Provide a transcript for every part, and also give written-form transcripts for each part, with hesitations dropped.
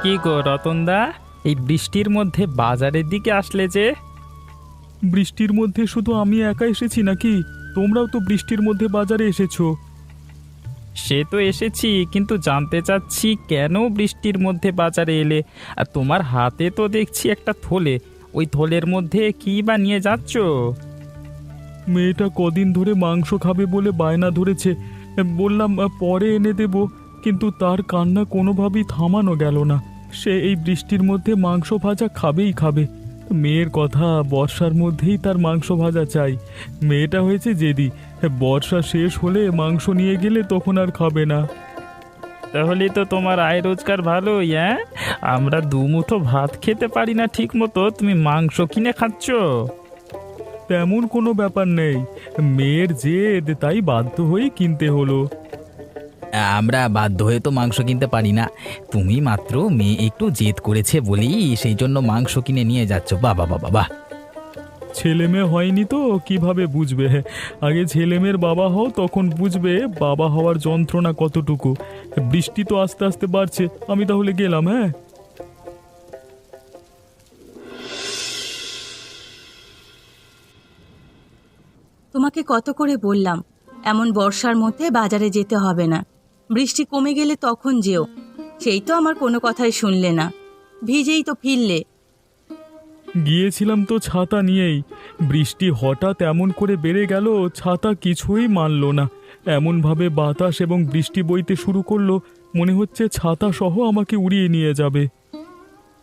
কি গো রতনদা, এই বৃষ্টির মধ্যে বাজারের দিকে আসলে যে? বৃষ্টির মধ্যে শুধু আমি একা এসেছি নাকি? তোমরাও তো বৃষ্টির মধ্যে বাজারে এসেছো। সে তো এসেছি, কিন্তু জানতে চাচ্ছি কেন বৃষ্টির মধ্যে বাজারে এলে? আর তোমার হাতে তো দেখছি একটা থলে, ওই থলের মধ্যে কি বা নিয়ে যাচ্ছ? মেয়েটা কদিন ধরে মাংস খাবে বলে বায়না ধরেছে। বললাম পরে এনে দেব, কিন্তু তার কান্না কোনোভাবেই থামানো গেল না। সে এই বৃষ্টির মধ্যে মাংস ভাজা খাবেই খাবে। মেয়ের কথা, বর্ষার মধ্যেই তার মাংস ভাজা চাই। মেয়েটা হয়েছে জেদি, বর্ষা শেষ হলে মাংস নিয়ে গেলে তখন আর খাবে না। তাহলে তো তোমার আয় রোজগার ভালোই, হ্যাঁ? আমরা দুমুঠো ভাত খেতে পারি না ঠিক মতো, তুমি মাংস কিনে খাচ্ছ? তেমন কোনো ব্যাপার নেই, মেয়ের জেদ, তাই বাধ্য হয়ে কিনতে হলো। আমরা বাধ্য হয়ে তো মাংস কিনতে পারি না। তুমি মাত্র মেয়ে একটু জেদ করেছে বলেই সেই জন্য মাংস কিনে নিয়ে যাচ্ছ। বাবা বাবা বাহ! ছেলে মেয়ে হয়নি তো কিভাবে বুঝবে? আগে ছেলে মেয়ের বাবা হও, তখন বুঝবে বাবা হওয়ার যন্ত্রণা কতটুকু। বৃষ্টি তো আস্তে আস্তে বাড়ছে, আমি তাহলে গেলাম। হ্যাঁ, তোমাকে কত করে বললাম এমন বর্ষার মধ্যে বাজারে যেতে হবে না, বৃষ্টি কমে গেলে তখন যেও। সেই তো আমার কোনো কথাই শুনলে না, ভিজেই তো ফিরলে। গিয়েছিলাম তো ছাতা নিয়েই, বৃষ্টি হঠাৎ এমন করে বেড়ে গেল, ছাতা কিছুই মানলো না। এমনভাবে বাতাস এবং বৃষ্টি বইতে শুরু করলো, মনে হচ্ছে ছাতা সহ আমাকে উড়িয়ে নিয়ে যাবে।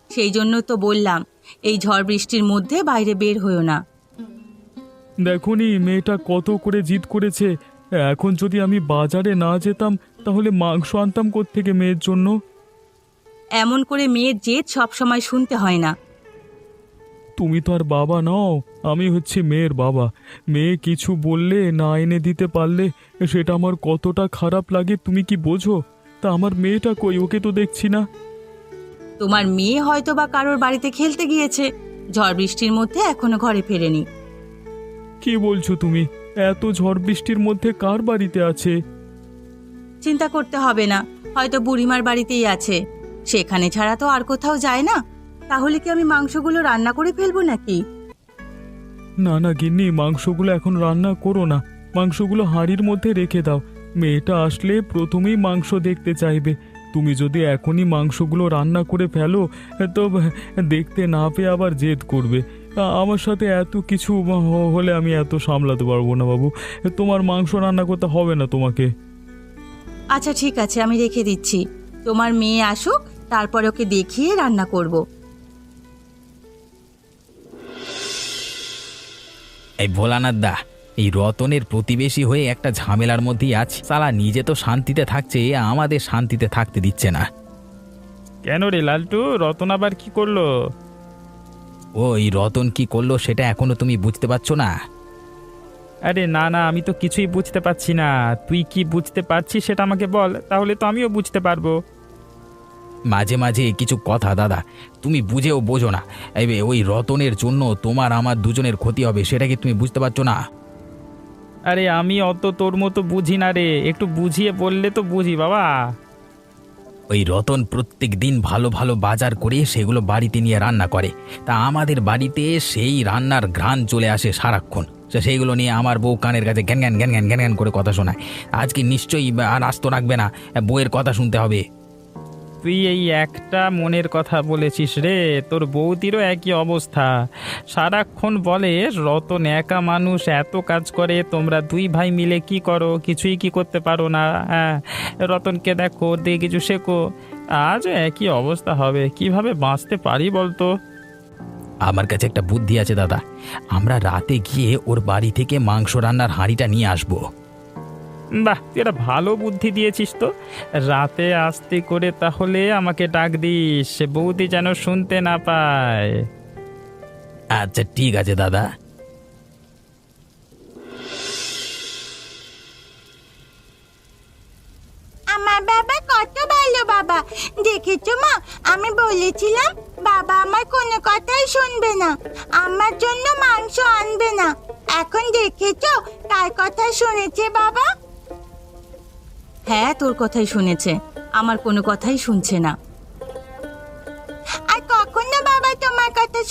সেই জন্য তো বললাম এই ঝড় বৃষ্টির মধ্যে বাইরে বের হইও না। দেখোনি মেয়েটা কত করে জিদ করেছে। এখন যদি আমি বাজারে না যেতাম, তাহলে মাংস আনতাম কোত্থেকে মেয়ের জন্য? এমন করে মেয়ের জেদ সবসময় শুনতে হয় না। তুমি তো আর বাবা নও, আমি হচ্ছি মেয়ের বাবা। মেয়ে কিছু বললে না এনে দিতে পারলে সেটা আমার কতটা খারাপ লাগে তুমি কি বোঝো? তা আমার মেয়েটা কই? ওকে তো দেখছি না। তোমার মেয়ে হয়তো বা কারোর বাড়িতে খেলতে গিয়েছে, ঝড় বৃষ্টির মধ্যে এখনো ঘরে ফেরেনি। কি বলছো তুমি? এত ঝড় বৃষ্টির মধ্যে কার বাড়িতে আছে? চিন্তা করতে হবে না, হয়তো বুড়িমার বাড়িতেই আছে। সেখানে ছাড়া তো আর কোথাও যায় না। তাহলে কি আমি মাংসগুলো রান্না করে ফেলবো নাকি? না না গিন্নি, মাংসগুলো এখন রান্না করো না, মাংসগুলো হাঁড়ির মধ্যে রেখে দাও। মেয়েটা আসলে প্রথমেই মাংস দেখতে চাইবে। তুমি যদি এখনই মাংসগুলো রান্না করে ফেলো, তো দেখতে না পেয়ে আবার জেদ করবে। আমার সাথে এত কিছু হলে আমি এত সামলাতে পারবো না বাবু। তোমার মাংস রান্না করতে হবে না তোমাকে। আচ্ছা ঠিক আছে, আমি রেখে দিচ্ছি। তোমার মেয়ে আসুক, তারপর ওকে দেখিয়ে রান্না করব। এই ভোলানাথ দা, এই রতনের প্রতিবেশী হয়ে একটা ঝামেলার মধ্যেই আছে। সালা নিজে তো শান্তিতে থাকছে, আমাদের শান্তিতে থাকতে দিচ্ছে না। কেন রে লালটু, রতন আবার কি করলো? ওই রতন কি করলো সেটা এখনো তুমি বুঝতে পারছো না? আরে না না, আমি তো কিছুই বুঝতে পারছি না। তুই কি বুঝতে পারছিস সেটা আমাকে বল, তাহলে তো আমিও বুঝতে পারবো। মাঝে মাঝে কিছু কথা দাদা তুমি বুঝেও বোঝো না। ওই রতনের জন্য তোমার আমার দুজনের ক্ষতি হবে, সেটা কি তুমি বুঝতে পারছো না? আরে আমি অত তোর মতো বুঝি না রে, একটু বুঝিয়ে বললে তো বুঝি বাবা। ওই রতন প্রত্যেক দিন ভালো ভালো বাজার করে সেগুলো বাড়িতে নিয়ে রান্না করে। তা আমাদের বাড়িতে সেই রান্নার ঘ্রাণ চলে আসে সারাক্ষণ। সেইগুলো নিয়ে আমার বউ কানের কাছে ঘ্যান ঘ্যান ঘ্যান ঘ্যান ঘ্যান ঘ্যান করে কথা শোনায়। আজকে নিশ্চয়ই আর আস্ত রাখবে না, বউয়ের কথা শুনতে হবে। তুই এই একটা মনের কথা বলেছিস রে, তোর বৌদিরও একই অবস্থা। সারাক্ষণ বলে রতন একা মানুষ, এত কাজ করে, তোমরা দুই ভাই মিলে কি করো? কিছুই কি করতে পারো না? হ্যাঁ, রতনকে দেখো, দিয়ে কিছু শেখো। আজও একই অবস্থা হবে, কিভাবে বাঁচতে পারি বলতো? আমার কাছে একটা বুদ্ধি আছে দাদা, আমরা রাতে গিয়ে ওর বাড়ি থেকে মাংস রান্নার হাঁড়িটা নিয়ে আসবো। বাহ, তুই একটা ভালো বুদ্ধি দিয়েছিস তো। রাতে আস্তে করে তাহলে আমাকে ডাক দিস, সে বৌদি যেন শুনতে না পায়। আচ্ছা ঠিক আছে দাদা। আমার বাবা কত ভালো বাবা, দেখেছো মা? আমি বলেছিলাম বাবা আমার কোনো কথাই শুনবে না, আমার জন্য মাংস আনবে না। এখন দেখেছো কার কথা শুনেছে বাবা? হ্যাঁ, তোর কথাই শুনেছে, আমার কোনো কথাই শুনছে না।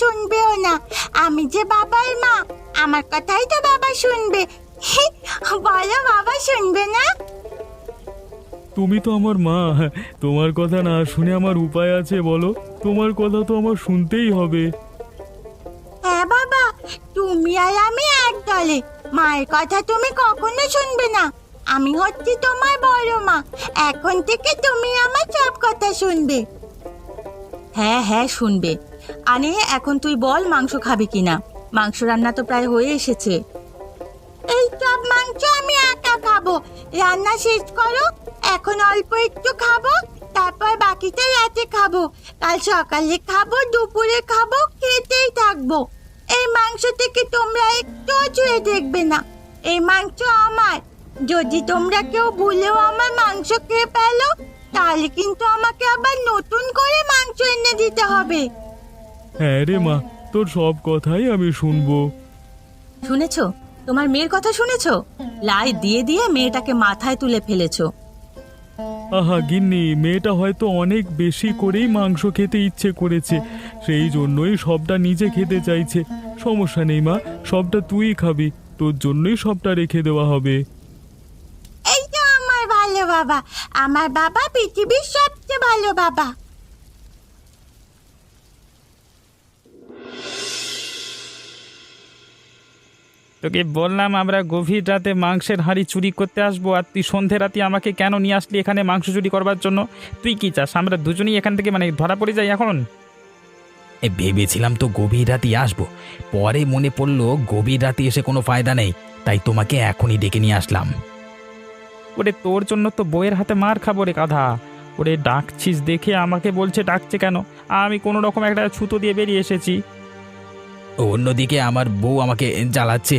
শুনবেও না। আমি যে বাবার মা, আমার কথাই তো বাবা শুনবে। বলো বাবা, শুনবে না? তুমি তো আমার মা, তোমার কথা না শুনে আমার উপায় আছে বলো? তোমার কথা তো আমার শুনতেই হবে। হ্যাঁ বাবা, তুমি আর আমি এক দলে। মায়ের কথা তুমি কখনো শুনবে না। আমি হচ্ছি তোমার বড় মা। এখন থেকে তুমি আমার সব কথা শুনবে। হ্যাঁ হ্যাঁ শুনবে। আনে এখন তুই বল মাংস খাবি কিনা? মাংস রান্না তো প্রায় হয়ে এসেছে। এই সব মাংস আমি একা খাবো। রান্না শেষ করো। এখন অল্প একটু খাবো, তারপর বাকিটা রাতে খাবো। কাল সকালে খাবো, দুপুরে খাবো, খেতেই থাকবো। এই মাংস থেকে তোমরা একটু ছুঁয়ে দেখবে না। এই মাংস আমার। যদি তোমরা কেউ ভুলেও আমার মাংস খেয়ে ফেলো, তাহলে কিন্তু আমাকে আবার নতুন করে মাংস এনে দিতে হবে। হ্যাঁ রে মা, তোর সব কথাই আমি শুনবো। শুনেছো? তোমার মেয়ের কথা শুনেছো? লাই দিয়ে দিয়ে মেয়েটাকে মাথায় তুলে ফেলেছো। আহা গিন্নি, মেয়েটা হয়তো অনেক বেশি করেই মাংস খেতে ইচ্ছে করেছে, সেই জন্যই সবটা নিজে খেতে চাইছে। সমস্যা নেই মা, সবটা তুই খাবি, তোর জন্যই সবটা রেখে দেওয়া হবে। এই তো আমার ভালো বাবা। আমার বাবা পৃথিবীর সবচেয়ে ভালো বাবা। তোকে বললাম আমরা গভীর রাতে মাংসের হাঁড়ি চুরি করতে আসবো, আর তুই সন্ধে রাতে আমাকে কেন নিয়ে আসলি এখানে মাংস চুরি করবার জন্য? তুই কি চাস আমরা দুজনেই এখান থেকে ধরা পড়ে যাই এখন? ভেবেছিলাম তো গভীর রাতে আসবো, পরে মনে পড়লো গভীর রাতে এসে কোনো ফায়দা নেই, তাই তোমাকে এখনই ডেকে নিয়ে আসলাম। ওরে তোর জন্য তো বইয়ের হাতে মার খাবো রে গাধা। ওরে ডাকছিস দেখে আমাকে বলছে ডাকছে কেন? আমি কোনো রকম একটা ছুতো দিয়ে বেরিয়ে এসেছি। অন্যদিকে আমার বউ আমাকে জ্বালাচ্ছে,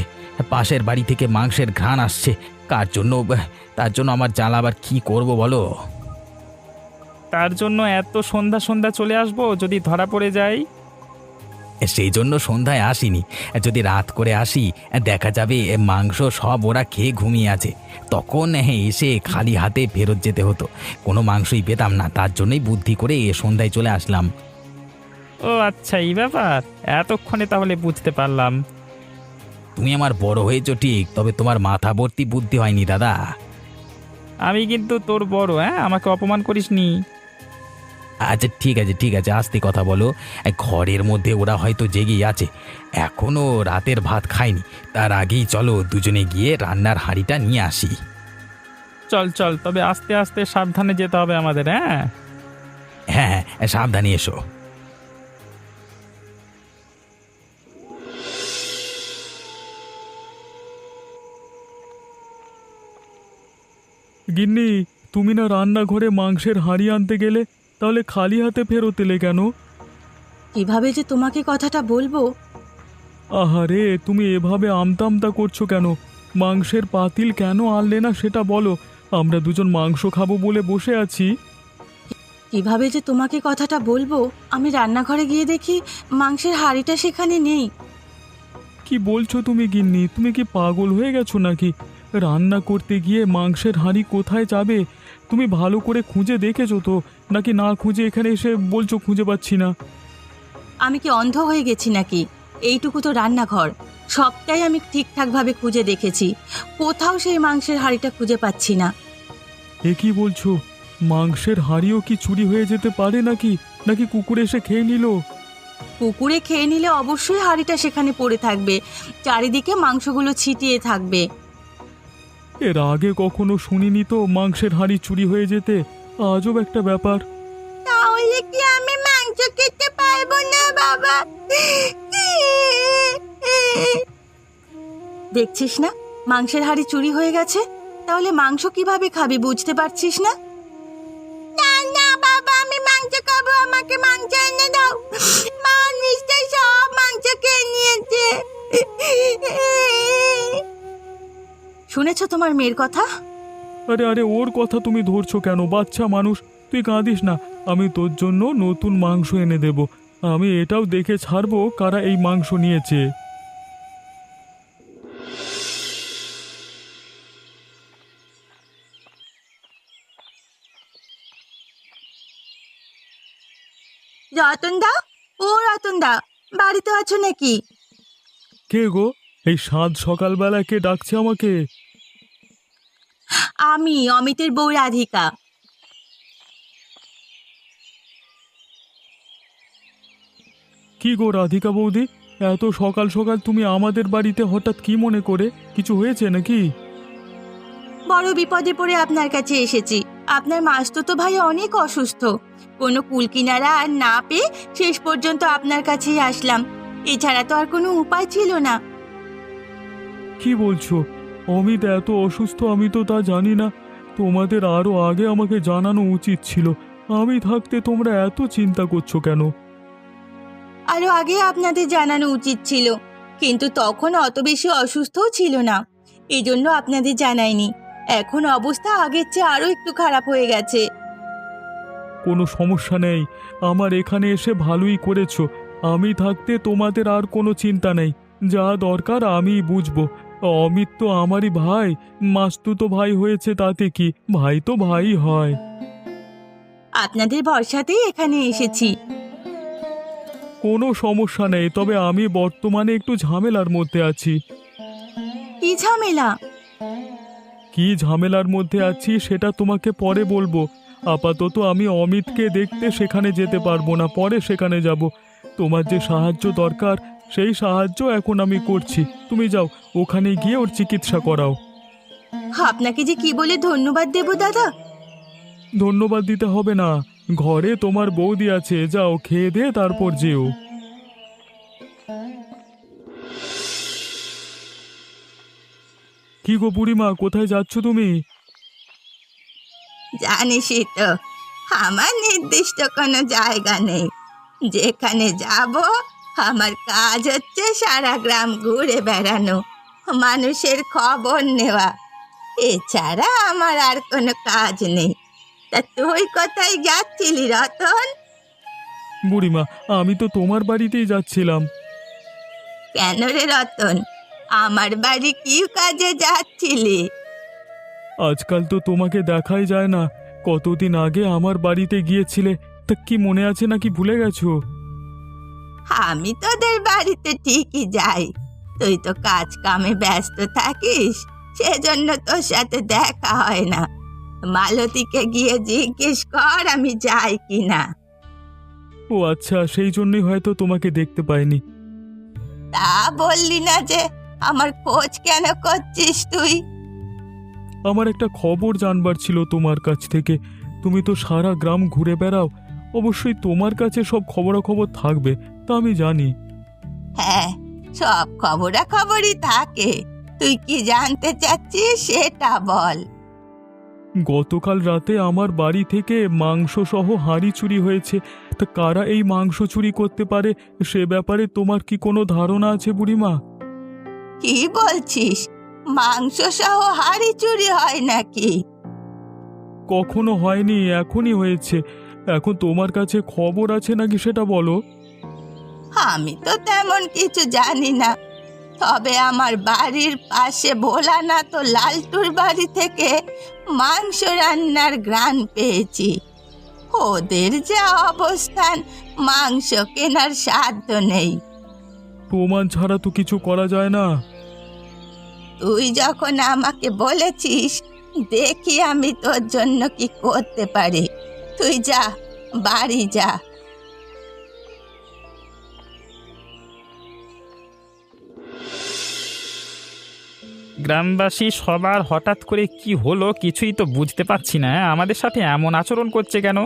পাশের বাড়ি থেকে মাংসের ঘ্রাণ আসছে। কার জন্য? তার জন্য আমার জ্বালা আবার কি করব বলো? তার জন্য এত সন্ধ্যা সন্ধ্যা চলে আসবো যদি ধরা পড়ে যাই? সেই জন্য সন্ধ্যায় আসিনি। যদি রাত করে আসি, দেখা যাবে মাংস সব ওরা খেয়ে ঘুমিয়ে আছে, তখন এসে খালি হাতে ফেরত যেতে হতো, কোনো মাংসই পেতাম না। তার জন্যই বুদ্ধি করে সন্ধ্যায় চলে আসলাম। ও আচ্ছা, এই ব্যাপার। এতক্ষণে তাহলে বুঝতে পারলাম। তুমি আমার বড় হয়েছো ঠিক, তবে তোমার মাথা ভর্তি বুদ্ধি হয়নি দাদা। আমি কিন্তু তোর বড়, হ্যাঁ, আমাকে অপমান করিসনি। আচ্ছা ঠিক আছে ঠিক আছে, আস্তে কথা বলো। ঘরের মধ্যে ওরা হয়তো জেগেই আছে, এখনো রাতের ভাত খায়নি। তার আগেই চলো দুজনে গিয়ে রান্নার হাঁড়িটা নিয়ে আসি। চল চল, তবে আস্তে আস্তে সাবধানে যেতে হবে আমাদের। হ্যাঁ হ্যাঁ হ্যাঁ, সাবধানে এসো। গিন্নি, তুমি না রান্নাঘরে মাংসের হাঁড়ি আনতে গেলে, তাহলে খালি হাতে ফেরত এলে কেন? কিভাবে যে তোমাকে কথাটা বলবো? আহারে, তুমি এভাবে আমতামতা করছো কেন? মাংসের পাতিল কেন আনলে না সেটা বলো। আমরা দুজন মাংস খাবো বলে বসে আছি। কিভাবে যে তোমাকে কথাটা বলবো, আমি রান্নাঘরে গিয়ে দেখি মাংসের হাঁড়িটা সেখানে নেই। কি বলছো তুমি গিন্নি? তুমি কি পাগল হয়ে গেছো নাকি? রান্না করতে গিয়ে মাংসের হাঁড়ি কোথায় যাবে? তুমি ভালো করে খুঁজে দেখেছো তো, নাকি না খুঁজে এখানে এসে বলছো খুঁজে পাচ্ছি না? আমি কি অন্ধ হয়ে গেছি নাকি? এইটুকু তো রান্নাঘর, সবটাই আমি ঠিকঠাকভাবে খুঁজে দেখেছি, কোথাও সেই মাংসের হাঁড়িটা খুঁজে পাচ্ছি না। এ কি বলছো? মাংসের হাঁড়িও কি চুরি হয়ে যেতে পারে নাকি? নাকি কুকুর এসে খেয়ে নিল? কুকুরে খেয়ে নিলে অবশ্যই হাঁড়িটা সেখানে পড়ে থাকবে, চারিদিকে মাংসগুলো ছিটিয়ে থাকবে। এর আগে কখনো শুনিনি তো মাংসের হাঁড়ি চুরি হয়ে যেতে। আজব একটা ব্যাপার। তাহলে কি আমি মাংস খেতে পারবো না বাবা? দেখছিস না মাংসের হাঁড়ি চুরি হয়ে গেছে? তাহলে মাংস কিভাবে খাবি, বুঝতে পারছিস না? না না বাবা, আমি মাংস খাবো। আমাকে মাংস এনে দাও। মা নিশ্চয়ই সব মাংস খেয়ে নিয়েছে। শুনেছো তোমার মেয়ের কথা? আরে আরে, ওর কথা তুমি ধরছো কেন? বাচ্চা মানুষ, তুই কাঁদিস না। আমি তোর জন্য নতুন মাংস এনে দেব। আমি এটাও দেখে ছাড়বো কারা এই মাংস নিয়েছে। রতন দা, ও রতন দা, বাড়িতে আছো নাকি? কে গো? এই সাত সকালবেলা কে ডাকছে আমাকে? আমি অমিতের বউ রাধিকা। কি গো রাধিকা বৌদি, এত সকাল সকাল তুমি আমাদের বাড়িতে হঠাৎ কি মনে করে? কিছু হয়েছে নাকি? বড় বিপদে পড়ে আপনার কাছে এসেছি। আপনার মাস্তুতো ভাই অনেক অসুস্থ। কোনো কুল কিনারা আর না পেয়ে শেষ পর্যন্ত আপনার কাছেই আসলাম। এছাড়া তো আর কোনো উপায় ছিল না। কি বলছো? অমিত এত অসুস্থ, আমি তো তা জানি না। তোমাদের আরো আগে আমাকে জানানো উচিত ছিল। আমি থাকতে তোমরা এত চিন্তা করছো কেন? আরো আগে আপনাদের জানানো উচিত ছিল, কিন্তু তখন অত বেশি অসুস্থও ছিল না, এই জন্য আপনাদের জানাইনি। এখন অবস্থা আগের চেয়ে আরো একটু খারাপ হয়ে গেছে। কোনো সমস্যা নেই, আমার এখানে এসে ভালোই করেছো। আমি থাকতে তোমাদের আর কোনো চিন্তা নেই। যা দরকার আমি বুঝবো। অমিত তো আমারই ভাই, মাস্তুতো ভাই হয়েছে তাতে কি, ভাই তো ভাই হয়। আপনাদের ভরসাতেই এখানে এসেছি। কোনো সমস্যা নেই, তবে আমি বর্তমানে একটু ঝামেলার মধ্যে আছি। কি ঝামেলা? কি ঝামেলার মধ্যে আছি সেটা তোমাকে পরে বলবো। আপাতত আমি অমিতকে দেখতে সেখানে যেতে পারবো না, পরে সেখানে যাব। তোমার যে সাহায্য দরকার সেই সাহায্য এখন আমি করছি। তুমি যাও, ওখানে গিয়ে ওর চিকিৎসা করাও। আপনাকে যে কি বলে ধন্যবাদ দেব দাদা। ধন্যবাদ দিতে হবে না, ঘরে তোমার বৌদি আছে, যাও খেয়ে দিয়ে তারপর যেও। কি গো বুড়িমা, কোথায় যাচ্ছ তুমি? জানিসই তো আমার নির্দিষ্ট কোনো জায়গা নেই। যেখানে যাব আমার কাজ হচ্ছে সারা গ্রাম ঘুরে বেড়ানো, মানুষের খবর নেওয়া। এছাড়া আমার আর কোনো কাজ নেই। তা তুই কোথায় যাচ্ছিলি রতন? বুড়িমা, আমি তো তোমার বাড়িতেই যাচ্ছিলাম। কেন রে রতন, আমার বাড়ি কি কাজে যাচ্ছিলি? আজকাল তো তোমাকে দেখাই যায় না। কতদিন আগে আমার বাড়িতে গিয়েছিলে, তা কি মনে আছে নাকি ভুলে গেছো? আমি তোদের বাড়িতে ঠিকই যাই, তুই তো কাজ কামে ব্যস্ত থাকিস, সেজন্য তোর সাথে দেখা হয় না। মালতীকে গিয়ে জিজ্ঞেস কর আমি যাই কিনা। ও আচ্ছা, সেই জন্যই হয়তো তোমাকে দেখতে পাইনি। তা বললি না যে, আমার খোঁজ কেন করছিস তুই? আমার একটা খবর জানবার ছিল তোমার কাছ থেকে। তুমি তো সারা গ্রাম ঘুরে বেড়াও, অবশ্যই তোমার কাছে সব খবরাখবর থাকবে, তা আমি জানি। হ্যাঁ, সব খবরাখবরই থাকে। তুই কি জানতে চাচ্ছিস সেটা বল। গতকাল রাতে আমার বাড়ি থেকে মাংস সহ হাঁড়ি চুরি হয়েছে। তা কারা এই মাংস চুরি করতে পারে সে ব্যাপারে তোমার কি কোনো ধারণা আছে বুড়িমা? কি বলছিস? মাংস সহ হাঁড়ি চুরি হয় নাকি? কখনো হয়নি, এখনই হয়েছে। এখন তোমার কাছে খবর আছে নাকি সেটা বলো। আমি তো তেমন কিছু জানি না, তবে আমার বাড়ির পাশে ভোলানাথ ও লালটুর বাড়ি থেকে মাংস রান্নার ঘ্রাণ পেয়েছি। ওদের যা অবস্থান, মাংস কেনার সাধ্য নেই। প্রমাণ ছাড়া তো কিছু করা যায় না। তুই যখন আমাকে বলেছিস, দেখি আমি তোর জন্য কি করতে পারি। তুই যা, বাড়ি যা। গ্রামবাসী সবার হঠাৎ করে কি হলো কিছুই তো বুঝতে পারছি না। আমাদের সাথে এমন আচরণ করছে কেন?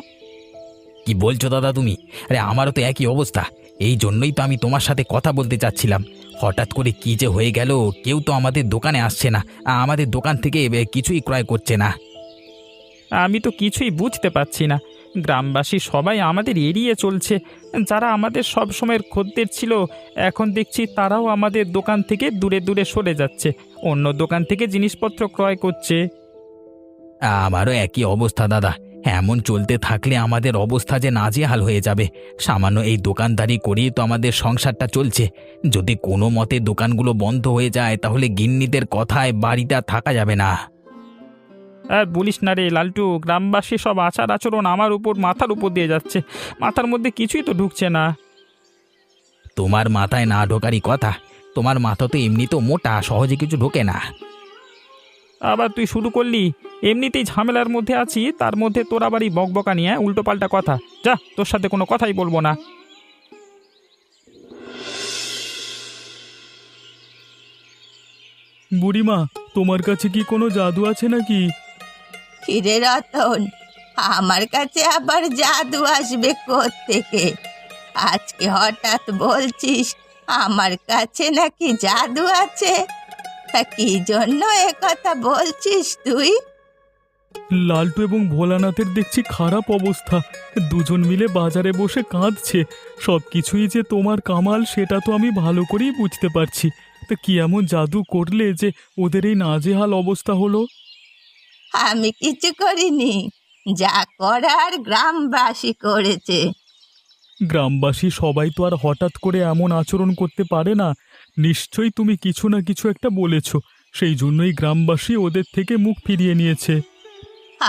কি বলছো দাদা তুমি? আরে আমারও তো একই অবস্থা। এই জন্যই তো আমি তোমার সাথে কথা বলতে চাচ্ছিলাম। হঠাৎ করে কি যে হয়ে গেল, কেউ তো আমাদের দোকানে আসছে না, আমাদের দোকান থেকে কিছুই ক্রয় করছে না। আমি তো কিছুই বুঝতে পারছি না। গ্রামবাসী সবাই আমাদের এড়িয়ে চলছে। যারা আমাদের সব সময়ের খদ্দের ছিল, এখন দেখছি তারাও আমাদের দোকান থেকে দূরে দূরে সরে যাচ্ছে, অন্য দোকান থেকে জিনিসপত্র ক্রয় করছে। আমারও একই অবস্থা দাদা। এমন চলতে থাকলে আমাদের অবস্থা যে নাজেহাল হয়ে যাবে। সামান্য এই দোকানদারি করেই তো আমাদের সংসারটা চলছে। যদি কোনো মতে দোকানগুলো বন্ধ হয়ে যায় তাহলে গিন্নিদের কথায় বাড়িতে আর থাকা যাবে না। আর বলিস না রে লালটু, গ্রামবাসী সব আচার আচরণ আমার উপর মাথার উপর দিয়ে যাচ্ছে। মাথার মধ্যে কিছুই তো ঢুকছে না। তোমার মাথায় না ঢোকারই কথা। তোমার মাথা তো এমনিতেও মোটা, সহজে কিছু ঢোকে না। আবার তুই শুরু করলি। এমনিতেই ঝামেলার মধ্যে আছি, তার মধ্যে তোর আবার এই বকবকা নিয়ে উল্টো পাল্টা কথা। যা, তোর সাথে কোনো কথাই বলবো না। বুড়িমা, তোমার কাছে কি কোনো জাদু আছে নাকি? কিরে রতন, আমার কাছে আবার জাদু আসবে কোত্থেকে? আজকে হঠাৎ বলছিস আমার কাছে নাকি জাদু আছে? তা কি জন্য এ কথা বলছিস তুই? লালটু এবং ভোলানাথের দেখছি খারাপ অবস্থা। দুজন মিলে বাজারে বসে কাঁদছে। সব কিছুই যে তোমার কামাল সেটা তো আমি ভালো করেই বুঝতে পারছি। তা কি এমন জাদু করলে যে ওদের এই নাজেহাল অবস্থা হলো? আমি কিছু করিনি, যা করার গ্রামবাসী করেছে। গ্রামবাসী সবাই তো আর হঠাৎ করে এমন আচরণ করতে পারে না। নিশ্চয়ই তুমি কিছু না কিছু একটা বলেছ, সেই জন্যই গ্রামবাসী ওদের থেকে মুখ ফিরিয়ে নিয়েছে।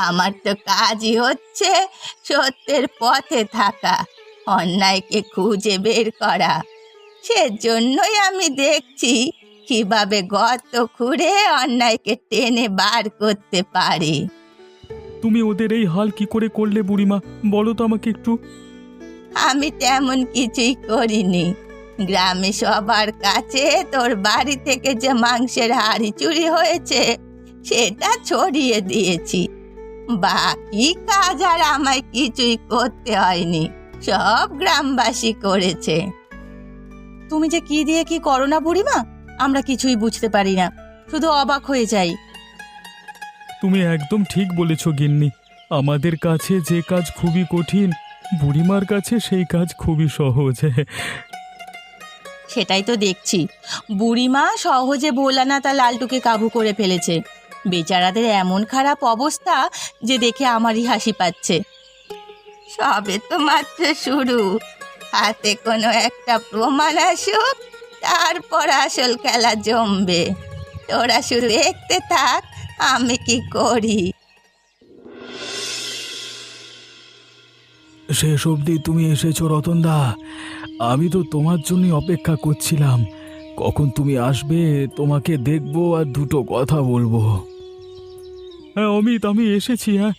আমার তো কাজই হচ্ছে সত্যের পথে থাকা, অন্যায়কে খুঁজে বের করা। সেজন্যই আমি দেখছি কিভাবে গর্ত খুঁড়ে অন্যায়কে টেনে বার করতে পারি। তুমি ওদের এই হাল কি করে করলে বুড়িমা, বলো তো আমাকে একটু। আমি তেমন কিছুই করিনি। গ্রামে সবার কাছে তোর বাড়ি থেকে যে মাংসের হাঁড়ি চুরি হয়েছে সেটা ছড়িয়ে দিয়েছি। বাকি কাজ আর আমায় কিছুই করতে হয়নি, সব গ্রামবাসী করেছে। তুমি যে কি দিয়ে কি করো না বুড়িমা, আমরা কিছুই বুঝতে পারি না, শুধু অবাক হয়ে যাই। তুমি একদম ঠিক বলেছ গিন্নি। আমাদের কাছে যে কাজ খুবই কঠিন, বুড়িমার কাছে সেই কাজ খুবই সহজ। সেটাই তো দেখছি, বুড়িমা সহজে ভোলানাথ আর লালটুকে কাবু করে ফেলেছে। বেচারাদের এমন খারাপ অবস্থা যে দেখে আমারই হাসি পাচ্ছে। সবে তো মাত্র শুরু, হাতে কোনো একটা প্রমাণ আসুক, তারপর আসল খেলা জমবে। তোরা শুধু দেখতে থাক আমি কি করি। শেষ অবধি তুমি এসেছো রতনদা। আমি তো তোমার জন্যই অপেক্ষা করছিলাম, কখন তুমি আসবে, তোমাকে দেখবো আর দুটো কথা বলবো। হ্যাঁ অমিত, আমি এসেছি। হ্যাঁ,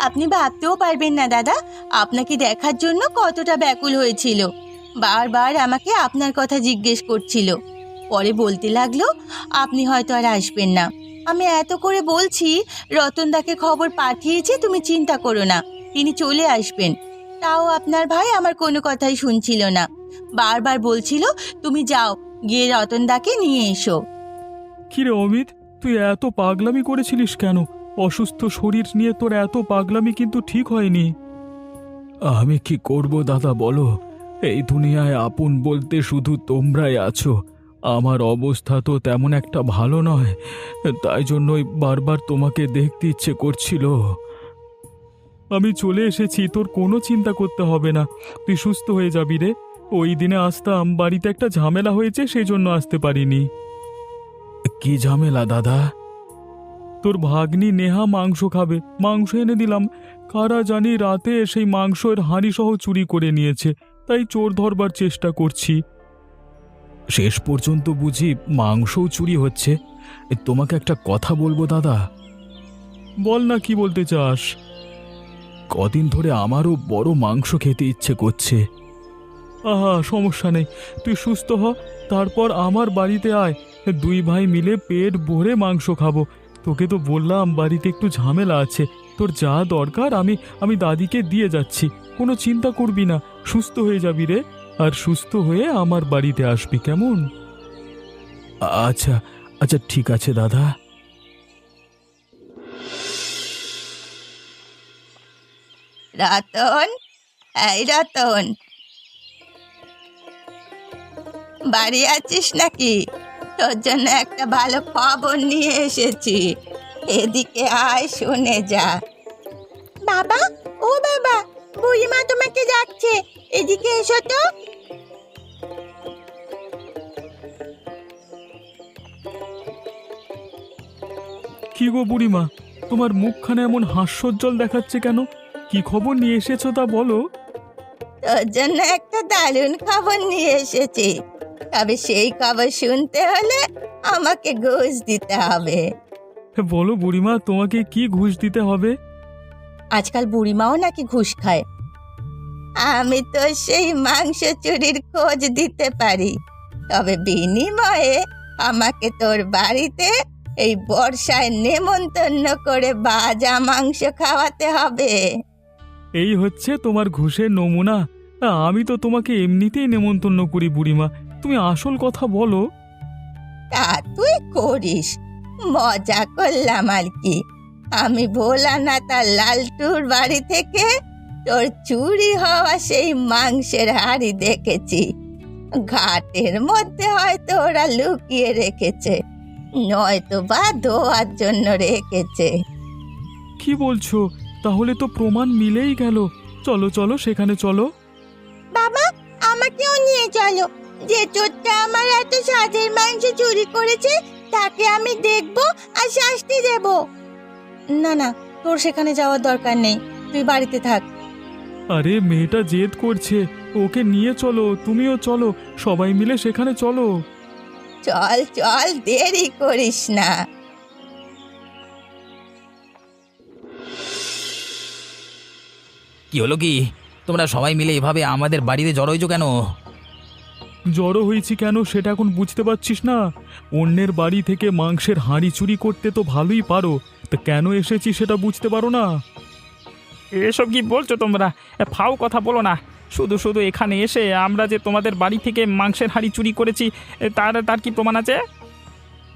আপনি ভাবতেও পারবেন না দাদা, আপনাকে দেখার জন্য কতটা ব্যাকুল হয়েছিল। বারবার আমাকে আপনার কথা জিজ্ঞেস করছিল। পরে বলতে লাগলো আপনি হয়তো আর আসবেন না। আমি এত করে বলছি রতনদাকে খবর পাঠিয়েছি, তুমি চিন্তা করো না, তিনি চলে আসবেন। তাও আপনার ভাই আমার কোনো কথাই শুনছিল না, বারবার বলছিল তুমি যাও, গিয়ে রতনদাকে নিয়ে এসো। কিরে অমিত, তুই এত পাগলামি করেছিলিস কেন? অসুস্থ শরীর নিয়ে তোর এত পাগলামি কিন্তু ঠিক হয়নি। আমি কি করব দাদা বলো, এই দুনিয়ায় আপন বলতে শুধু তোমরাই আছো। আমার অবস্থা তো তেমন একটা ভালো নয়, তাই জন্যই বারবার তোমাকে দেখতে ইচ্ছে করছিল। আমি চলে এসেছি, তোর কোনো চিন্তা করতে হবে না, তুই সুস্থ হয়ে যাবি রে। ওই দিনে আসতাম, বাড়িতে একটা ঝামেলা হয়েছে সেই জন্য আসতে পারিনি। কি ঝামেলা দাদা? তোর ভাগ্নি নেহা মাংস খাবে, মাংস এনে দিলাম। কারা জানি রাতে সেই মাংসের হাঁড়ি সহ চুরি করে নিয়েছে, তাই চোর ধরবার চেষ্টা করছি। শেষ পর্যন্ত বুঝি মাংসও চুরি হচ্ছে? তোমাকে একটা কথা বলবো দাদা। বল না, কি বলতে চাস? কদিন ধরে আমারও বড় মাংস খেতে ইচ্ছে করছে। আহা, সমস্যা নেই, তুই সুস্থ হ, তারপর আমার বাড়িতে আয়, দুই ভাই মিলে পেট ভরে মাংস খাবো। তোকে তো বললাম বাড়িতে একটু ঝামেলা আছে, তোর যা দরকার আমি দাদিকে দিয়ে যাচ্ছি, কোনো চিন্তা করবি না, সুস্থ হয়ে যাবি রে। আর সুস্থ হয়ে আমার বাড়িতে আসবি, কেমন? আচ্ছা আচ্ছা, ঠিক আছে দাদা। রতন, এই রতন, বাড়ি আছিস নাকি? তোর জন্য একটা ভালো খবর নিয়ে এসেছি, এদিকে আয়, শুনে যা। বাবা, ও বাবা, বুড়িমা তোমাকে ডাকছে, এদিকে এসো তো। কি গো বুড়িমা, তোমার মুখখানে এমন হাস্যোজ্জ্বল দেখাচ্ছে কেন? কি খবর নিয়ে এসেছো তা বলো। তোর জন্য একটা দারুণ খবর নিয়ে এসেছি, তবে সেই খবর শুনতে হলে আমাকে ঘুষ দিতে হবে। বলো বুড়িমা, তোমাকে কি ঘুষ দিতে হবে? আজকাল বুড়িমাও নাকি ঘুষ খায়। আমি তো সেই মাংস চুরির খোঁজ দিতে পারি, তবে বিনিময়ে আমাকে তোর বাড়িতে এই বর্ষায় নেমন্তন্ন করে ভাজা মাংস খাওয়াতে হবে। এই হচ্ছে তোমার ঘুষের নমুনা? আমি তো তোমাকে এমনিতেই নেমন্তন্ন করি বুড়িমা, তুমি আসল কথা বলো। তা তুই করিস, মজা করলাম আর কি। আমি ভোলানাথ আর লালটুর বাড়ি থেকে তোর চুরি হওয়া সেই মাংসের হাড়ি দেখেছি। ঘাটের মধ্যে হয়তো ওরা লুকিয়ে রেখেছে, নয়তো বা ধোয়ার জন্য রেখেছে। কি বলছো? তাহলে তো প্রমাণ মিলেই গেল। চলো চলো, সেখানে চলো। বাবা, আমাকেও নিয়ে চলো। যে চোরটা আমার এত স্বাদের মাংস চুরি করেছে তাকে আমি দেখবো আর শাস্তি দেব। না না, তোর সেখানে যাওয়ার দরকার নেই, তুই বাড়িতে থাক। আরে মেয়েটা জেদ করছে, ওকে নিয়ে চলো, তুমিও চলো, সবাই মিলে সেখানে চলো। চল চল, দেরি করিস না। কি হলো কি? তোমরা সবাই মিলে এভাবে আমাদের বাড়িতে জড়ো হয়েছো কেন? জড়ো হয়েছি কেন সেটা এখন বুঝতে পারছিস না? অন্যের বাড়ি থেকে মাংসের হাঁড়ি চুরি করতে তো ভালোই পারো, তা কেন এসেছি সেটা বুঝতে পারো না? এসব কি বলছো তোমরা? ফাও কথা বলো না। শুধু শুধু এখানে এসে আমরা যে তোমাদের বাড়ি থেকে মাংসের হাঁড়ি চুরি করেছি তার তার কি প্রমাণ আছে?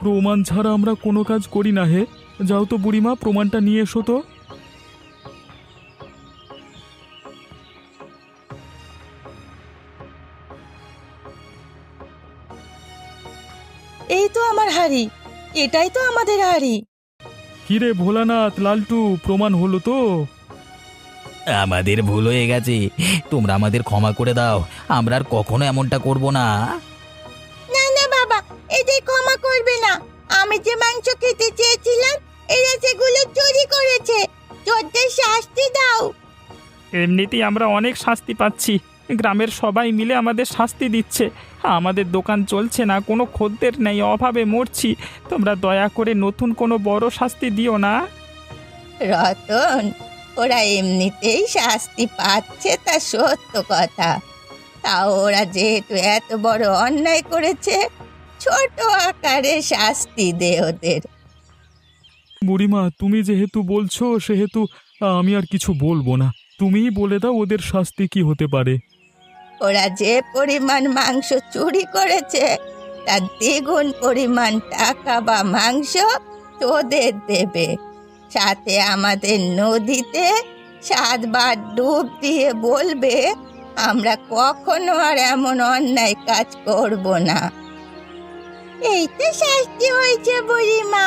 প্রমাণ ছাড়া আমরা কোনো কাজ করি না হে। যাও তো বুড়িমা, প্রমাণটা নিয়ে এসো তো। এই তো আমার হাড়ি, এটাই তো আমাদের হাড়ি। কিরে ভোলানাথ, লালটু, প্রমাণ হলো তো? আমাদের ভুল হয়ে গেছে, তোমরা আমাদের ক্ষমা করে দাও, আমরা আর কখনো এমনটা করব না। না না বাবা, এদের ক্ষমা করবে না। আমি যে মাংস খেতে চেয়েছিলাম এরা সেগুলো চুরি করেছে। চোরদের শাস্তি দাও। এমনিতেই আমরা অনেক শাস্তি পাচ্ছি, গ্রামের সবাই মিলে আমাদের শাস্তি দিচ্ছে। আমাদের দোকান চলছে না, কোনো খদ্দের নেই, অভাবে মরছি। তোমরা দয়া করে নতুন কোনো বড় শাস্তি দিও না। রতন, ওরা এমনিতেই শাস্তি পাচ্ছে, তা সত্য কথা। তাও ওরা যেহেতু এত বড় অন্যায় করেছে, ছোট আকারে শাস্তি দে ওদের। বুড়িমা, তুমি যেহেতু বলছো সেহেতু আমি আর কিছু বলবো না। তুমিই বলে দাও ওদের শাস্তি কি হতে পারে। ওরা যে পরিমাণ মাংস চুরি করেছে তার দ্বিগুণ পরিমাণ টাকা বা মাংস তোদের দেবে। সাথে আমাদের নদীতে 7 বার ডুব দিয়ে বলবে আমরা কখনো আর এমন অন্যায় কাজ করব না। এইটা শাস্তি হয়েছে বুড়িমা।